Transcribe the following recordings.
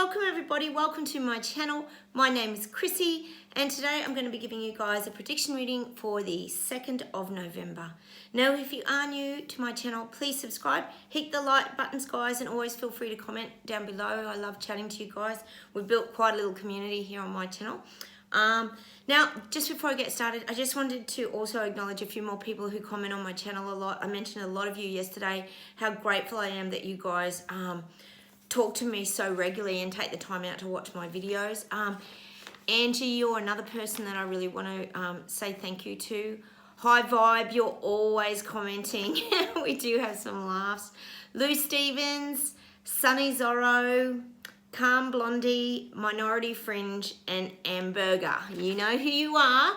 welcome everybody, welcome to my channel. My name is Chrissy and today I'm going to be giving you guys a prediction reading for the 2nd of November. Now if you are new to my channel, please subscribe, hit the like buttons guys, and always feel free to comment down below. I love chatting to you guys. We've built quite a little community here on my channel. Now just before I get started, I just wanted to also acknowledge a few more people who comment on my channel a lot. I mentioned a lot of you yesterday how grateful I am that you guys talk to me so regularly and take the time out to watch my videos. Angie, you're another person that I really want to say thank you to. Hi Vibe, you're always commenting. We do have some laughs. Lou Stevens, Sunny Zorro, Calm Blondie, Minority Fringe, and Amberger. You know who you are.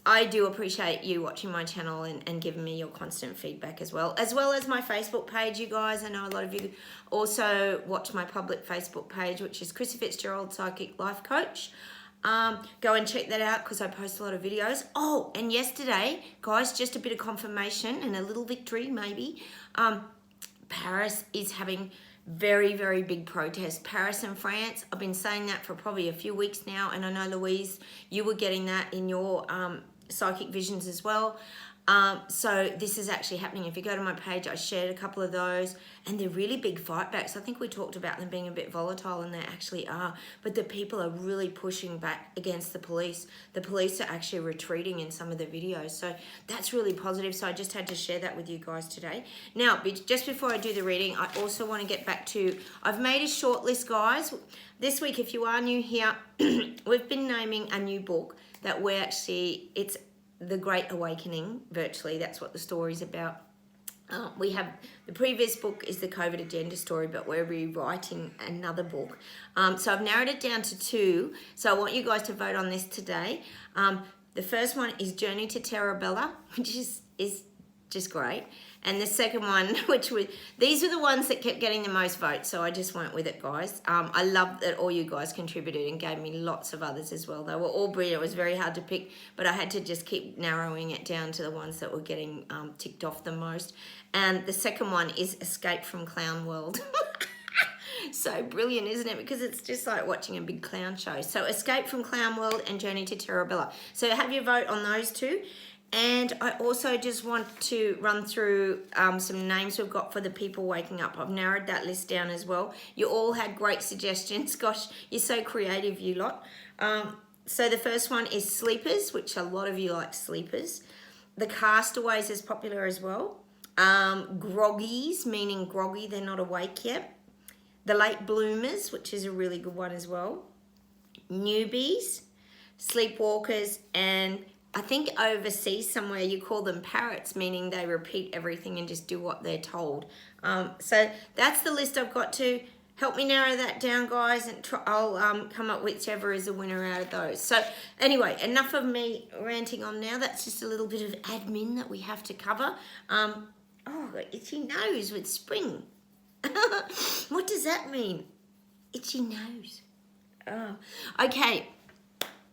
I do appreciate you watching my channel and giving me your constant feedback as well as my Facebook page, you guys. I know a lot of you also watch my public Facebook page, which is Chrissy Fitzgerald Psychic Life Coach. Go and check that out because I post a lot of videos. Oh, and yesterday, guys, just a bit of confirmation and a little victory maybe. Paris is having very, very big protest. Paris and France, I've been saying that for probably a few weeks now, and I know Louise, you were getting that in your psychic visions as well. So this is actually happening. If you go to my page, I shared a couple of those, and they're really big fight backs. I think we talked about them being a bit volatile, and they actually are, but the people are really pushing back against the police. The police are actually retreating in some of the videos, so that's really positive. So I just had to share that with you guys today. Now, just before I do the reading, I also want to get back to, I've made a short list, guys. This week, if you are new here, we've been naming a new book that we're actually, it's The Great Awakening, virtually. That's what the story's about. We have, the previous book is the COVID Agenda story, but we're rewriting another book. So I've narrowed it down to 2. So I want you guys to vote on this today. The first one is Journey to Terabella, which is just great. And the second one, these are the ones that kept getting the most votes, so I just went with it, guys. I love that all you guys contributed and gave me lots of others as well. They were all brilliant. It was very hard to pick, but I had to just keep narrowing it down to the ones that were getting ticked off the most. And the second one is Escape from Clown World. So brilliant, isn't it? Because it's just like watching a big clown show. So Escape from Clown World and Journey to Terabella. So have your vote on those 2. And I also just want to run through some names we've got for the people waking up. I've narrowed that list down as well. You all had great suggestions. Gosh, you're so creative, you lot. So the first one is Sleepers, which a lot of you like Sleepers. The Castaways is popular as well. Groggies, meaning groggy, they're not awake yet. The Late Bloomers, which is a really good one as well. Newbies, Sleepwalkers, and I think overseas somewhere you call them parrots, meaning they repeat everything and just do what they're told. So that's the list I've got to. Help me narrow that down, guys, and I'll come up with whichever is a winner out of those. So anyway, enough of me ranting on now. That's just a little bit of admin that we have to cover. Oh, itchy nose with spring. What does that mean? Itchy nose. Oh. Okay.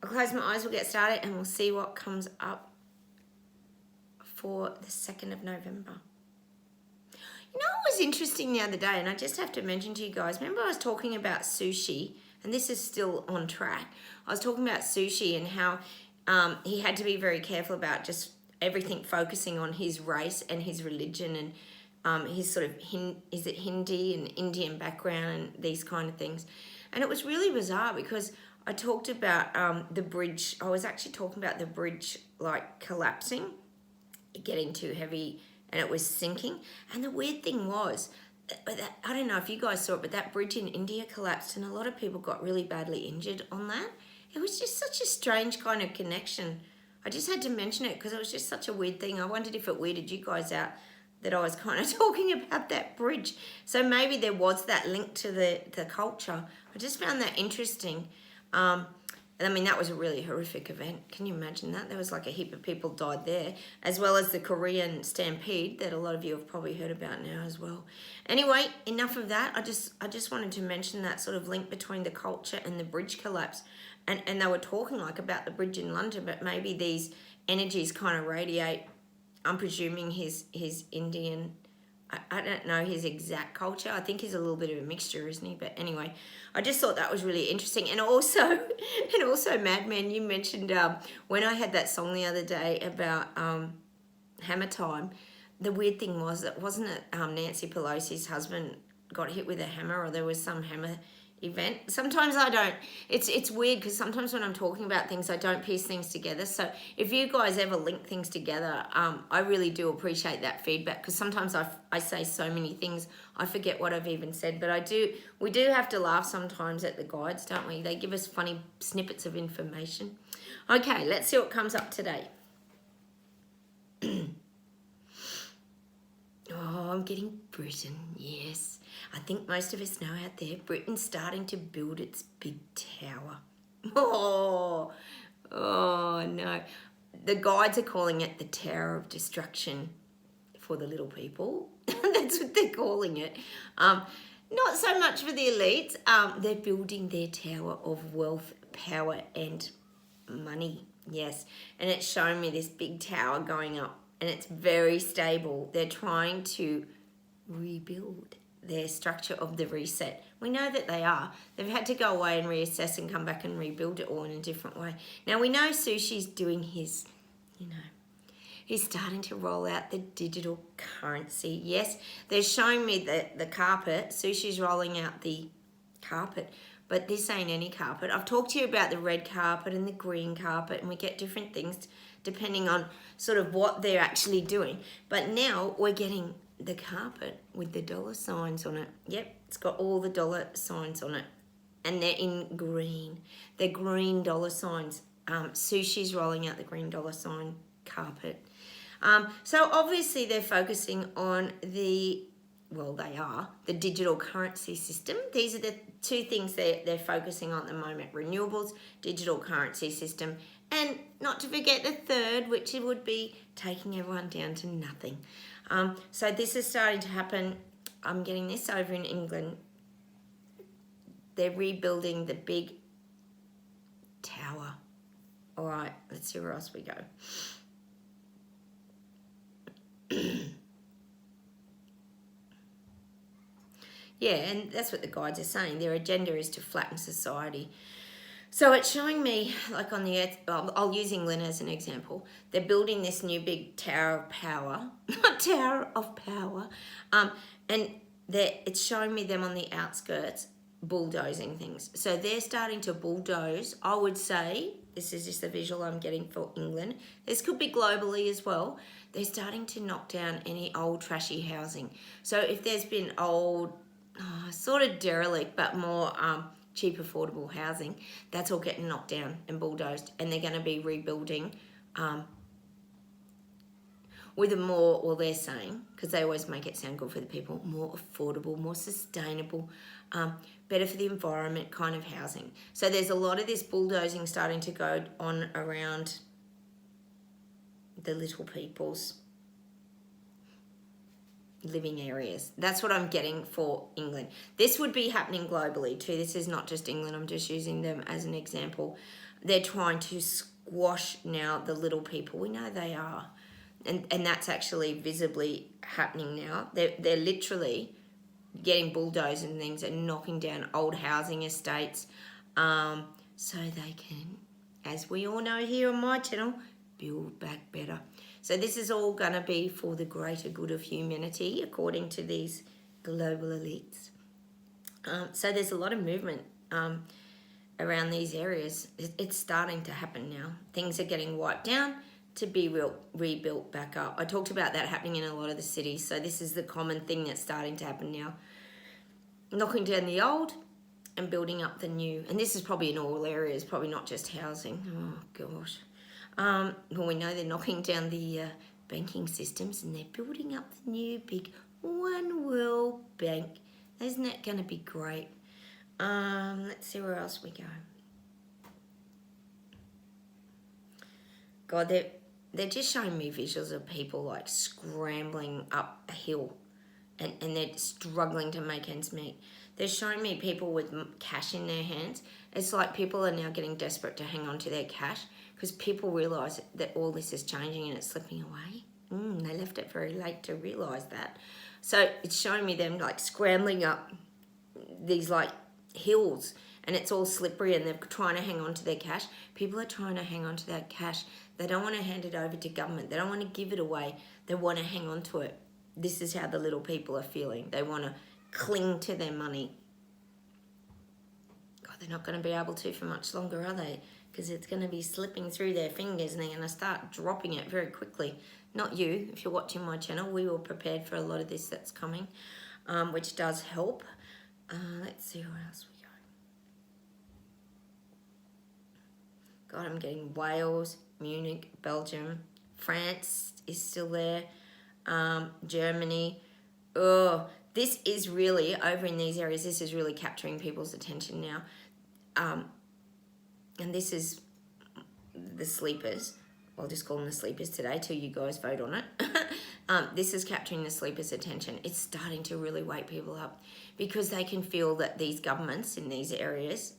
I'll close my eyes, we'll get started, and we'll see what comes up for the 2nd of November. You know what was interesting the other day, and I just have to mention to you guys, remember I was talking about sushi, and this is still on track. I was talking about sushi and how he had to be very careful about just everything focusing on his race and his religion and his sort of, is it Hindi and Indian background and these kind of things. And it was really bizarre because I talked about the bridge. I was actually talking about the bridge like collapsing, getting too heavy, and it was sinking. And the weird thing was, I don't know if you guys saw it, but that bridge in India collapsed and a lot of people got really badly injured on that. It was just such a strange kind of connection. I just had to mention it because it was just such a weird thing. I wondered if it weirded you guys out that I was kind of talking about that bridge. So maybe there was that link to the culture. I just found that interesting. I mean, that was a really horrific event. Can you imagine that? There was like a heap of people died there, as well as the Korean stampede that a lot of you have probably heard about now as well. Anyway, enough of that. I just wanted to mention that sort of link between the culture and the bridge collapse. And they were talking like about the bridge in London, but maybe these energies kind of radiate, I'm presuming his Indian I don't know his exact culture. I think he's a little bit of a mixture, isn't he? But anyway, I just thought that was really interesting. And also, Madman, you mentioned when I had that song the other day about Hammer Time. The weird thing was that wasn't it Nancy Pelosi's husband got hit with a hammer, or there was some hammer event. Sometimes I don't. It's weird because sometimes when I'm talking about things, I don't piece things together. So if you guys ever link things together, I really do appreciate that feedback, because sometimes I say so many things I forget what I've even said. But we do have to laugh sometimes at the guides, don't we? They give us funny snippets of information. Okay, let's see what comes up today. Oh, I'm getting Britain, yes. I think most of us know out there, Britain's starting to build its big tower. Oh no. The guides are calling it the Tower of Destruction for the little people. That's what they're calling it. Not so much for the elites. They're building their tower of wealth, power and money, yes. And it's showing me this big tower going up, and it's very stable. They're trying to rebuild their structure of the reset. We know that they are. They've had to go away and reassess and come back and rebuild it all in a different way. Now we know Sushi's doing his, he's starting to roll out the digital currency. Yes, they're showing me the carpet. Sushi's rolling out the carpet, but this ain't any carpet. I've talked to you about the red carpet and the green carpet, and we get different things depending on sort of what they're actually doing. But now we're getting the carpet with the dollar signs on it. Yep, it's got all the dollar signs on it, and they're in green. They're green dollar signs. Sushi's rolling out the green dollar sign carpet. So obviously they're focusing on the digital currency system. These are the two things they're focusing on at the moment: renewables, digital currency system, and not to forget the third, which it would be taking everyone down to nothing. So this is starting to happen. I'm getting this over in England. They're rebuilding the big tower. All right, let's see where else we go. Yeah, and that's what the guides are saying. Their agenda is to flatten society. So it's showing me, like on the earth, I'll use England as an example. They're building this new big tower of power, tower of power, and it's showing me them on the outskirts bulldozing things. So they're starting to bulldoze. I would say, this is just the visual I'm getting for England. This could be globally as well. They're starting to knock down any old trashy housing. So if there's been old, sort of derelict, but more cheap, affordable housing, that's all getting knocked down and bulldozed, and they're going to be rebuilding with a more, well, they're saying, because they always make it sound good for the people, more affordable, more sustainable, better for the environment kind of housing. So there's a lot of this bulldozing starting to go on around the little people's living areas. That's what I'm getting for England. This would be happening globally too. This is not just England. I'm just using them as an example. They're trying to squash now the little people. We know they are. And that's actually visibly happening now. They're literally getting bulldozed and things and knocking down old housing estates so they can, as we all know here on my channel, build back better. So this is all going to be for the greater good of humanity, according to these global elites. So there's a lot of movement around these areas. It's starting to happen now. Things are getting wiped down to be rebuilt back up. I talked about that happening in a lot of the cities. So this is the common thing that's starting to happen now. Knocking down the old and building up the new. And this is probably in all areas, probably not just housing. Oh, gosh. Well, we know they're knocking down the banking systems, and they're building up the new big One World Bank. Isn't that going to be great? Let's see where else we go. God, they're just showing me visuals of people like scrambling up a hill, and they're struggling to make ends meet. They're showing me people with cash in their hands. It's like people are now getting desperate to hang on to their cash because people realise that all this is changing and it's slipping away. They left it very late to realise that. So it's showing me them like scrambling up these like hills, and it's all slippery, and they're trying to hang on to their cash. People are trying to hang on to that cash. They don't want to hand it over to government. They don't want to give it away. They want to hang on to it. This is how the little people are feeling. They want to cling to their money. God, they're not going to be able to for much longer, are they? Because it's going to be slipping through their fingers, and they're going to start dropping it very quickly. Not you. If you're watching my channel, we were prepared for a lot of this that's coming, which does help. Let's see where else we go. God, I'm getting Wales, Munich, Belgium, France is still there, Germany. Oh, this is really, over in these areas, this is really capturing people's attention now. And this is the sleepers. I'll just call them the sleepers today till you guys vote on it. This is capturing the sleepers' attention. It's starting to really wake people up because they can feel that these governments in these areas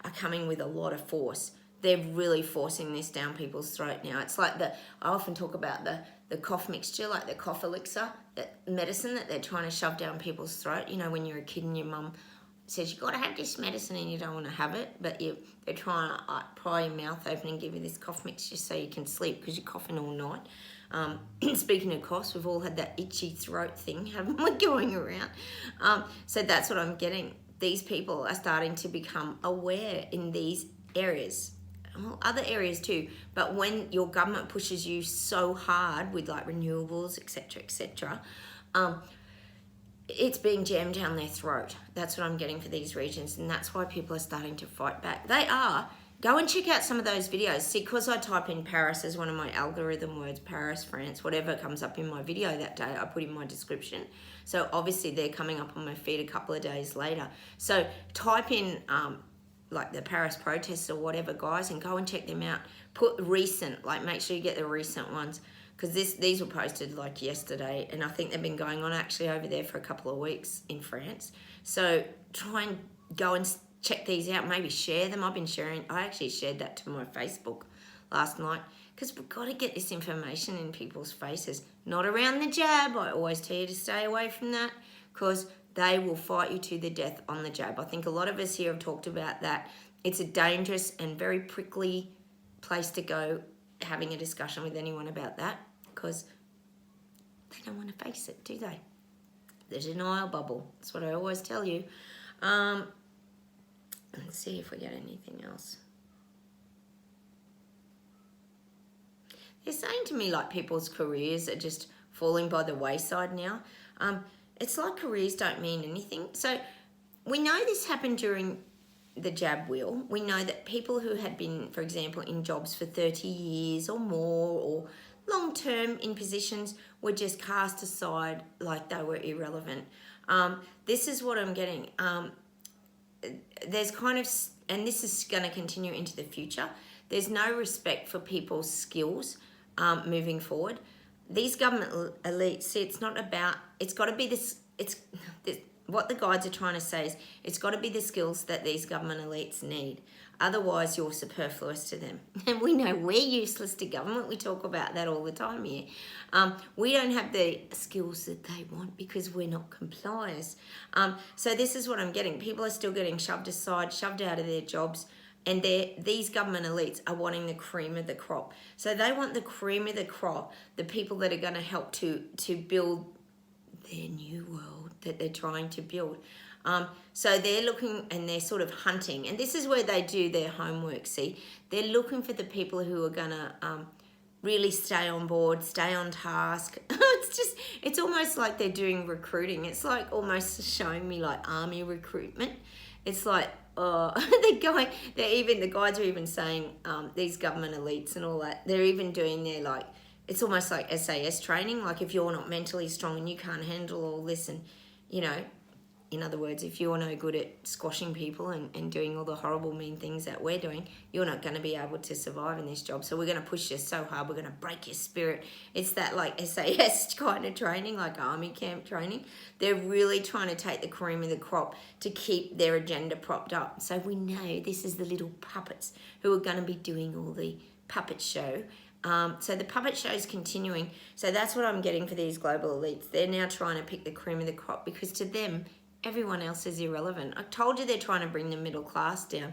are coming with a lot of force. They're really forcing this down people's throat now. It's like I often talk about the cough mixture, like the cough elixir, that medicine that they're trying to shove down people's throat. You know, when you're a kid and your mum says, you've got to have this medicine and you don't want to have it, but they're trying to pry your mouth open and give you this cough mixture so you can sleep because you're coughing all night. Speaking of coughs, we've all had that itchy throat thing, haven't we, going around? So that's what I'm getting. These people are starting to become aware in these areas. Well, other areas too, but when your government pushes you so hard with like renewables, etc., it's being jammed down their throat. That's what I'm getting for these regions, and that's why people are starting to fight back. They are. Go and check out some of those videos. See, because I type in Paris as one of my algorithm words, Paris, France, whatever comes up in my video that day, I put in my description. So obviously they're coming up on my feed a couple of days later. So type in like the Paris protests or whatever, guys, and go and check them out. Put recent, like make sure you get the recent ones, because these were posted like yesterday, and I think they've been going on actually over there for a couple of weeks in France. So try and go and check these out, maybe share them. I've been sharing, I actually shared that to my Facebook last night, because we've got to get this information in people's faces, not around the jab. I always tell you to stay away from that, because they will fight you to the death on the jab. I think a lot of us here have talked about that. It's a dangerous and very prickly place to go having a discussion with anyone about that, because they don't want to face it, do they? The denial bubble. That's what I always tell you. Let's see if we get anything else. They're saying to me like people's careers are just falling by the wayside now. It's like careers don't mean anything. So we know this happened during the jab wheel. We know that people who had been, for example, in jobs for 30 years or more, or long-term in positions, were just cast aside like they were irrelevant. This is what I'm getting. There's kind of, and this is going to continue into the future, there's no respect for people's skills moving forward. These government elites, see, it's not about, it's got to be this, what the guides are trying to say is it's got to be the skills that these government elites need. Otherwise, you're superfluous to them. And we know we're useless to government. We talk about that all the time here. We don't have the skills that they want because we're not compliers. So this is what I'm getting. People are still getting shoved aside, shoved out of their jobs, and these government elites are wanting the cream of the crop. So they want the cream of the crop, the people that are going to help to build their new world that they're trying to build. So they're looking and they're sort of hunting. And this is where they do their homework, see. They're looking for the people who are going to really stay on board, stay on task. It's almost like they're doing recruiting. It's like almost showing me like army recruitment. It's like, the guides are even saying, these government elites and all that, they're even doing their like, it's almost like SAS training. Like if you're not mentally strong and you can't handle all this, and, you know, in other words, if you're no good at squashing people and doing all the horrible, mean things that we're doing, you're not going to be able to survive in this job. So we're going to push you so hard, we're going to break your spirit. It's that like SAS kind of training, like army camp training. They're really trying to take the cream of the crop to keep their agenda propped up. So we know this is the little puppets who are going to be doing all the puppet show So the puppet show is continuing. So that's what I'm getting for these global elites. They're now trying to pick the cream of the crop because to them, everyone else is irrelevant. I told you they're trying to bring the middle class down.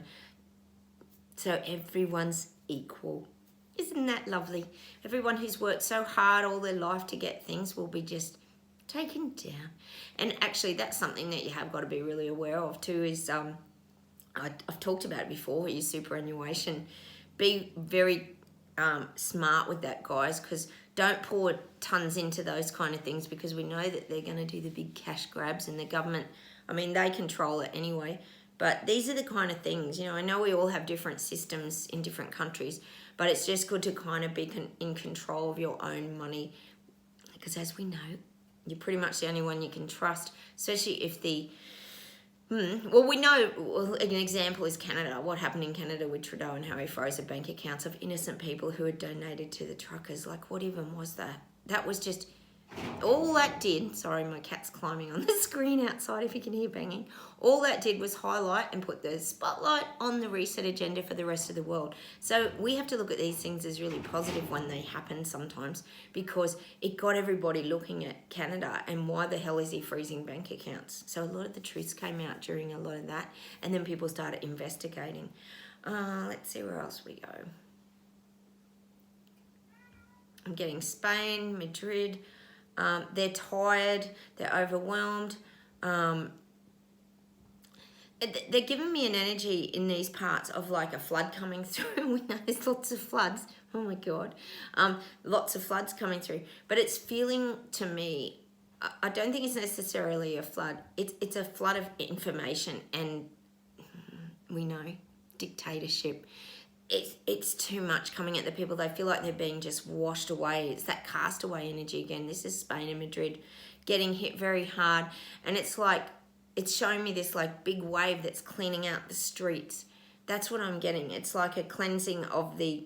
So everyone's equal. Isn't that lovely? Everyone who's worked so hard all their life to get things will be just taken down. And actually that's something that you have got to be really aware of too is, I've talked about it before, your superannuation. Be very smart with that, guys, because don't pour tons into those kind of things because we know that they're going to do the big cash grabs and the government, I mean, they control it anyway. But these are the kind of things, you know, I know we all have different systems in different countries, but it's just good to kind of be in control of your own money because as we know, you're pretty much the only one you can trust, especially if the, well, we know, an example is Canada. What happened in Canada with Trudeau and how he froze the bank accounts of innocent people who had donated to the truckers. Like, what even was that? That was just, all that did, sorry, my cat's climbing on the screen outside if you can hear banging. All that did was highlight and put the spotlight on the reset agenda for the rest of the world. So we have to look at these things as really positive when they happen sometimes because it got everybody looking at Canada and why the hell is he freezing bank accounts? So a lot of the truths came out during a lot of that and then people started investigating. Let's see where else we go. I'm getting Spain, Madrid. They're tired, they're overwhelmed. They're giving me an energy in these parts of like a flood coming through. We know there's lots of floods. Oh my God. Lots of floods coming through. But it's feeling to me, I don't think it's necessarily a flood. It's a flood of information and we know, dictatorship. It's too much coming at the people. They feel like they're being just washed away. It's that castaway energy again. This is Spain and Madrid getting hit very hard. And it's like, it's showing me this like big wave that's cleaning out the streets. That's what I'm getting. It's like a cleansing of the,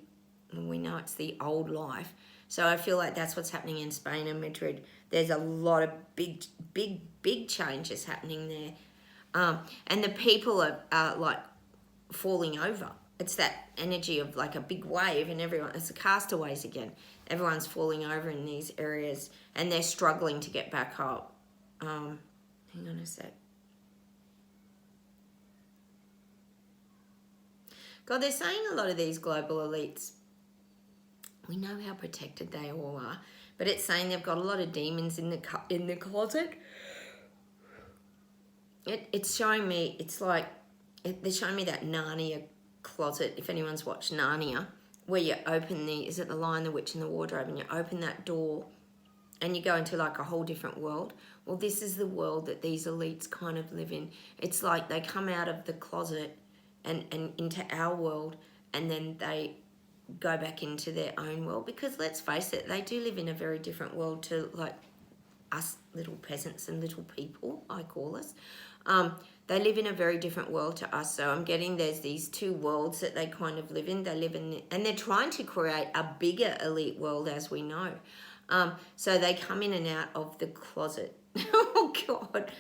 we know it's the old life. So I feel like that's what's happening in Spain and Madrid. There's a lot of big changes happening there. And the people are like falling over. It's that energy of like a big wave and everyone, it's the castaways again. Everyone's falling over in these areas and they're struggling to get back up. Hang on a sec. God, they're saying a lot of these global elites, we know how protected they all are, but it's saying they've got a lot of demons in the closet. It's showing me, it's like, they're showing me that Narnia closet, if anyone's watched Narnia, where you open the, is it the Lion, the Witch and the Wardrobe, and you open that door and you go into like a whole different world. Well, this is the world that these elites kind of live in. It's like they come out of the closet and into our world and then they go back into their own world because let's face it, they do live in a very different world to like us little peasants and little people, I call us. They live in a very different world to us. So I'm getting there's these two worlds that they kind of live in. They live in, and they're trying to create a bigger elite world as we know. So they come in and out of the closet. Oh God,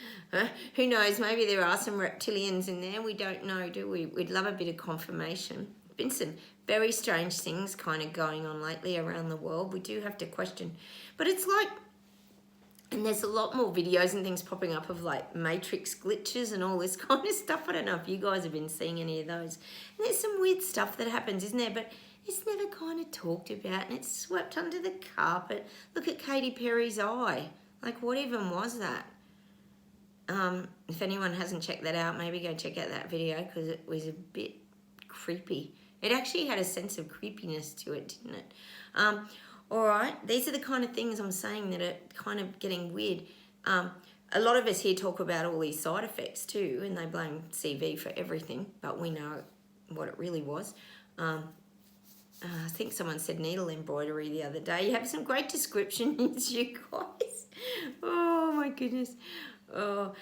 who knows? Maybe there are some reptilians in there. We don't know, do we? We'd love a bit of confirmation. Been some very strange things kind of going on lately around the world. We do have to question. But it's like, and there's a lot more videos and things popping up of like matrix glitches and all this kind of stuff. I don't know if you guys have been seeing any of those. And there's some weird stuff that happens, isn't there? But it's never kind of talked about and it's swept under the carpet. Look at Katy Perry's eye. Like, what even was that? If anyone hasn't checked that out, maybe go check out that video because it was a bit creepy. It actually had a sense of creepiness to it, didn't it? All right, these are the kind of things I'm saying that are kind of getting weird. A lot of us here talk about all these side effects too, and they blame CV for everything, but we know what it really was. I think someone said needle embroidery the other day. You have some great descriptions, you guys. Oh my goodness. Oh,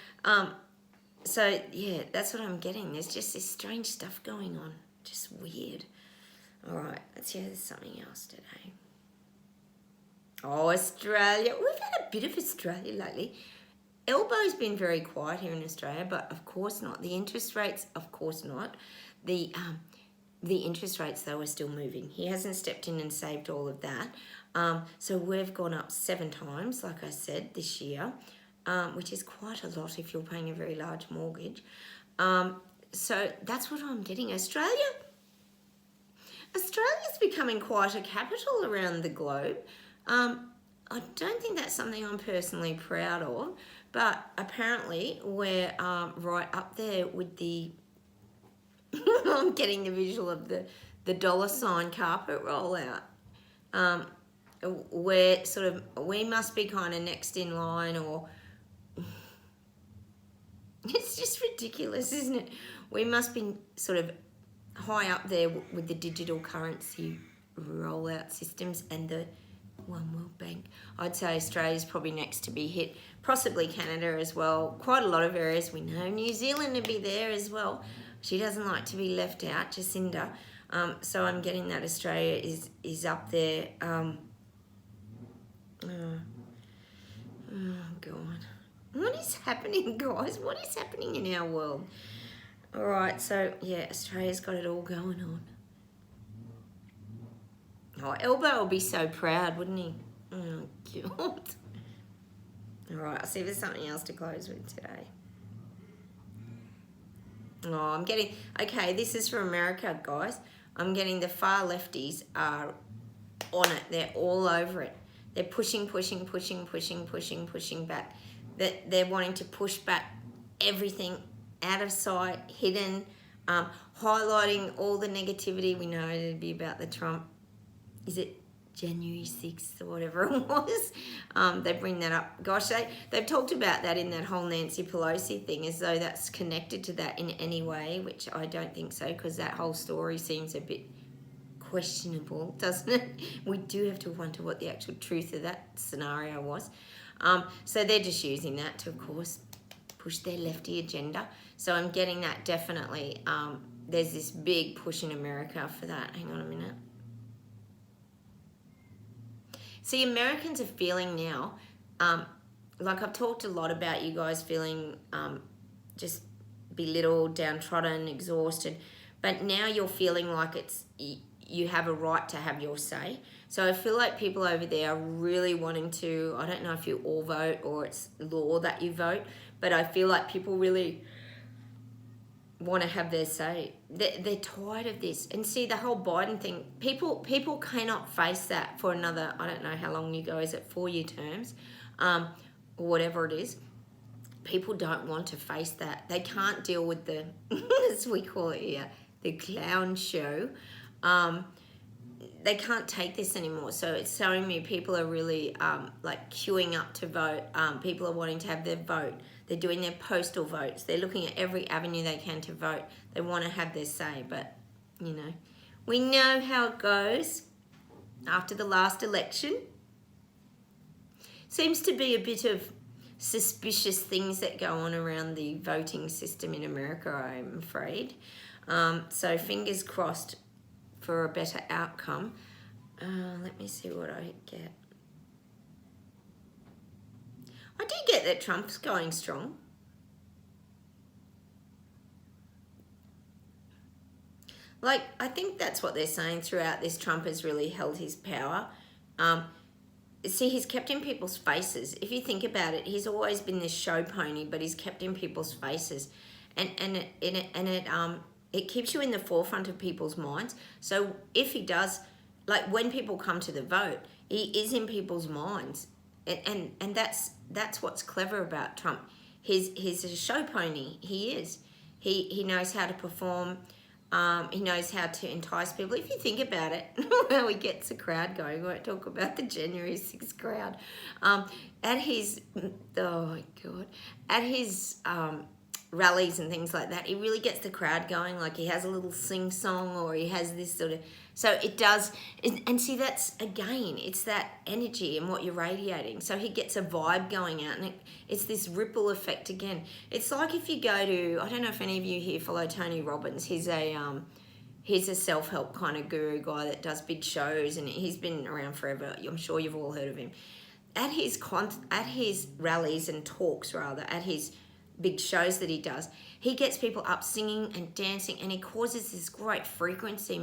so yeah, that's what I'm getting. There's just this strange stuff going on, just weird. All right, let's see if there's something else today. Oh, Australia. We've had a bit of Australia lately. Elbow's been very quiet here in Australia, but of course not. The interest rates, of course not. The The interest rates, though, are still moving. He hasn't stepped in and saved all of that. So we've gone up 7 times, like I said, this year, which is quite a lot if you're paying a very large mortgage. So that's what I'm getting. Australia's becoming quite a capital around the globe. I don't think that's something I'm personally proud of, but apparently we're right up there with the... I'm getting the visual of the dollar sign carpet rollout. We must be kind of next in line, or... It's just ridiculous, isn't it? We must be sort of high up there with the digital currency rollout systems and the One World Bank. I'd say Australia's probably next to be hit, possibly Canada as well. Quite a lot of areas. We know New Zealand to be there as well. She doesn't like to be left out, Jacinda. So I'm getting that Australia is up there. Oh God. What is happening, guys? What is happening in our world? All right, so yeah, Australia's got it all going on. Oh, Elbow will be so proud, wouldn't he? Oh, God. All right, I'll see if there's something else to close with today. Oh, I'm getting... Okay, this is for America, guys. I'm getting the far lefties are on it. They're all over it. They're pushing back. They're wanting to push back everything out of sight, hidden, highlighting all the negativity. We know it'd be about the Trump... Is it January 6th or whatever it was? They bring that up. Gosh, they've talked about that in that whole Nancy Pelosi thing, as though that's connected to that in any way, which I don't think so, because that whole story seems a bit questionable, doesn't it? We do have to wonder what the actual truth of that scenario was. So they're just using that to, of course, push their lefty agenda. So I'm getting that definitely. There's this big push in America for that. Hang on a minute. See, Americans are feeling now, like I've talked a lot about you guys feeling just belittled, downtrodden, exhausted, but now you're feeling like you have a right to have your say. So I feel like people over there are really wanting to, I don't know if you all vote or it's law that you vote, but I feel like people really want to have their say. They're tired of this. And see, the whole Biden thing, people cannot face that for another, I don't know how long you go, is it 4-year terms, or whatever it is. People don't want to face that. They can't deal with the, as we call it here, the clown show. They can't take this anymore. So it's showing me people are really like queuing up to vote. People are wanting to have their vote. They're doing their postal votes. They're looking at every avenue they can to vote. They want to have their say, but, you know, we know how it goes after the last election. Seems to be a bit of suspicious things that go on around the voting system in America, I'm afraid. So fingers crossed for a better outcome. Let me see what I get. I do get that Trump's going strong. Like, I think that's what they're saying throughout this. Trump has really held his power. See, he's kept in people's faces. If you think about it, he's always been this show pony, but he's kept in people's faces. And it keeps you in the forefront of people's minds. So if he does, like when people come to the vote, he is in people's minds. And that's what's clever about Trump. He's a show pony. He is. He knows how to perform. He knows how to entice people. If you think about it, how he gets the crowd going. We won't talk about the January 6th crowd. At his, oh my God, at his rallies and things like that, he really gets the crowd going. Like he has a little sing-song, or he has this sort of... So it does, and see, that's, again, it's that energy and what you're radiating. So he gets a vibe going out, and it's this ripple effect again. It's like if you go to, I don't know if any of you here follow Tony Robbins. He's a self-help kind of guru guy that does big shows, and he's been around forever. I'm sure you've all heard of him. At his rallies and talks, rather, at his big shows that he does, he gets people up singing and dancing, and he causes this great frequency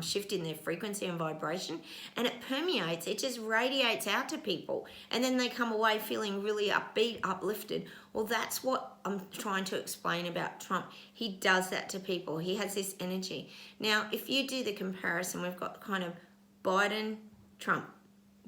shift in their frequency and vibration, and it permeates, it just radiates out to people, and then they come away feeling really upbeat, uplifted. Well, that's what I'm trying to explain about Trump. He does that to people. He has this energy. Now, if you do the comparison, we've got kind of Biden, Trump,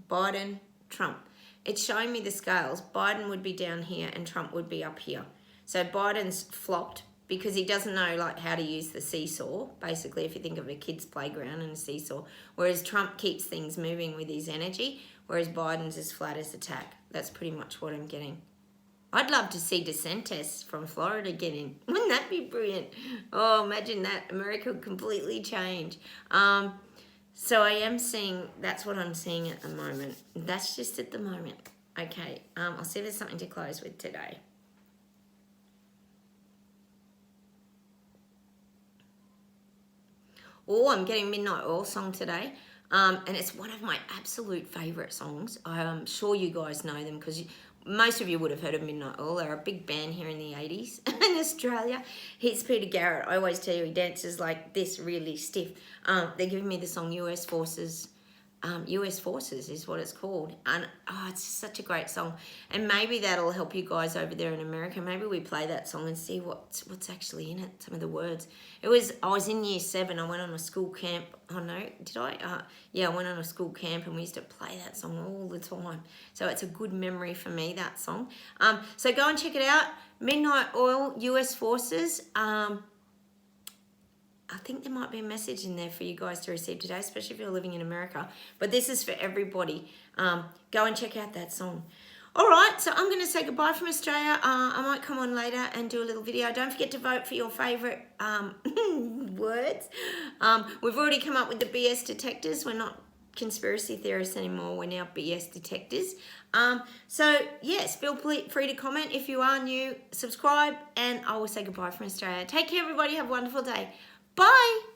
Biden, Trump. It's showing me the scales. Biden would be down here and Trump would be up here. So Biden's flopped because he doesn't know like how to use the seesaw, basically, if you think of a kid's playground and a seesaw. Whereas Trump keeps things moving with his energy, whereas Biden's as flat as a tack. That's pretty much what I'm getting. I'd love to see DeSantis from Florida get in. Wouldn't that be brilliant? Oh, imagine that. America would completely change. So I am seeing, that's what I'm seeing at the moment. That's just at the moment. Okay, I'll see if there's something to close with today. Oh, I'm getting Midnight Oil song today. And it's one of my absolute favourite songs. I'm sure you guys know them because most of you would have heard of Midnight Oil. They're a big band here in the 80s in Australia. It's Peter Garrett. I always tell you he dances like this, really stiff. They're giving me the song US Forces. US Forces is what it's called. And it's just such a great song. And maybe that'll help you guys over there in America. Maybe we play that song and see what's actually in it, some of the words. I was in year 7. I went on a school camp. Oh no, did I? Yeah, I went on a school camp and we used to play that song all the time. So it's a good memory for me, that song. So go and check it out. Midnight Oil, US Forces. I think there might be a message in there for you guys to receive today, especially if you're living in America. But this is for everybody. Go and check out that song. All right, so I'm going to say goodbye from Australia. I might come on later and do a little video. Don't forget to vote for your favourite words. We've already come up with the BS detectors. We're not conspiracy theorists anymore. We're now BS detectors. So, yes, feel free to comment. If you are new, subscribe, and I will say goodbye from Australia. Take care, everybody. Have a wonderful day. Bye.